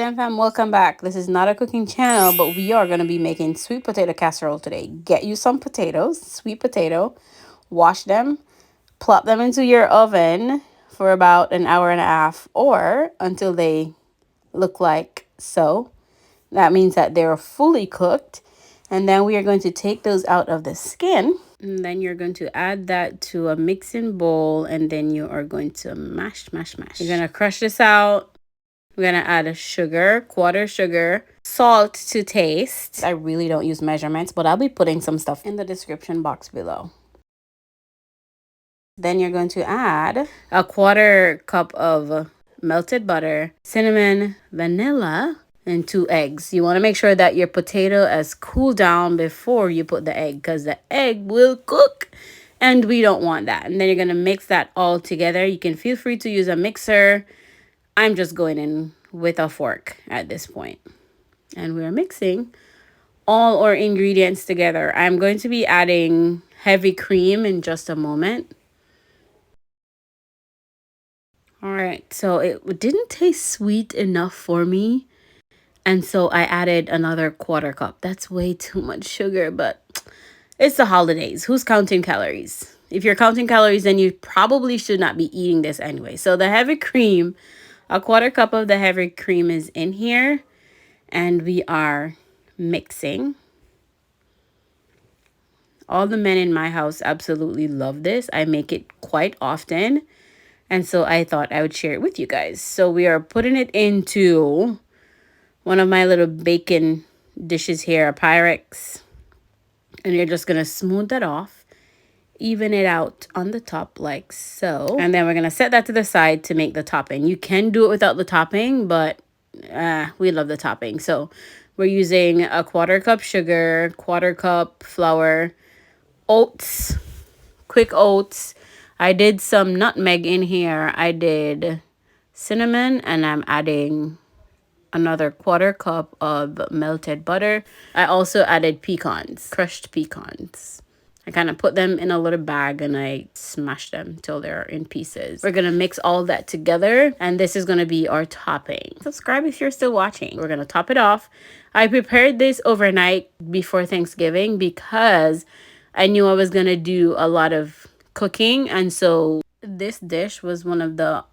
GlamFam, welcome back. This is not a cooking channel, but we are going to be making sweet potato casserole today. Get you some potatoes, sweet potato, wash them, plop them into your oven for about an hour and a half or until they look like so. That means that they're fully cooked. And then we are going to take those out of the skin. And then you're going to add that to a mixing bowl, and then you are going to mash. You're going to crush this out. We're going to add a sugar, quarter sugar, salt to taste. I really don't use measurements, but I'll be putting some stuff in the description box below. Then you're going to add a quarter cup of melted butter, cinnamon, vanilla, and 2 eggs. You want to make sure that your potato has cooled down before you put the egg, because the egg will cook and we don't want that. And then you're going to mix that all together. You can feel free to use a mixer. I'm just going in with a fork at this point. And we're mixing all our ingredients together. I'm going to be adding heavy cream in just a moment. All right, so it didn't taste sweet enough for me. And so I added another quarter cup. That's way too much sugar, but it's the holidays. Who's counting calories? If you're counting calories, then you probably should not be eating this anyway. So the heavy cream, a quarter cup of the heavy cream is in here. And we are mixing. All the men in my house absolutely love this. I make it quite often. And so I thought I would share it with you guys. So we are putting it into one of my little bacon dishes here, a Pyrex. And you're just going to smooth that off, even it out on the top like so. And then we're going to set that to the side to make the topping. You can do it without the topping, but we love the topping. So we're using a quarter cup sugar, quarter cup flour, oats, quick oats. I did some nutmeg in here. I did cinnamon, and I'm adding another quarter cup of melted butter. I also added pecans, crushed pecans. I kind of put them in a little bag and I smash them till they're in pieces. We're going to mix all that together, and this is going to be our topping. Subscribe if you're still watching. We're going to top it off. I prepared this overnight before Thanksgiving because I knew I was going to do a lot of cooking, and so this dish was one of the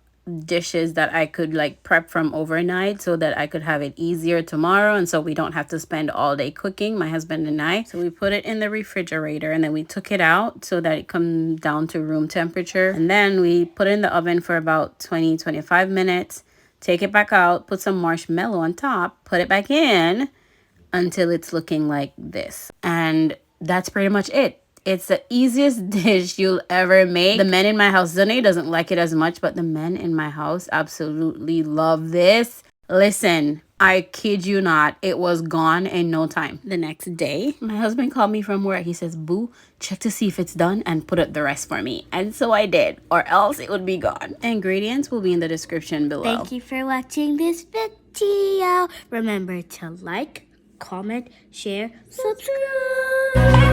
dishes that I could like prep from overnight so that I could have it easier tomorrow, and so we don't have to spend all day cooking, my husband and I. So we put it in the refrigerator, and then we took it out so that it comes down to room temperature, and then we put it in the oven for about 20-25 minutes. Take it back out, put some marshmallow on top, put it back in until it's looking like this, and that's pretty much it. It's the easiest dish you'll ever make. The men in my house, Zane doesn't like it as much, but the men in my house absolutely love this. Listen, I kid you not, it was gone in no time. The next day, my husband called me from work. He says, "Boo, check to see if it's done and put up the rest for me." And so I did, or else it would be gone. Ingredients will be in the description below. Thank you for watching this video. Remember to like, comment, share, subscribe.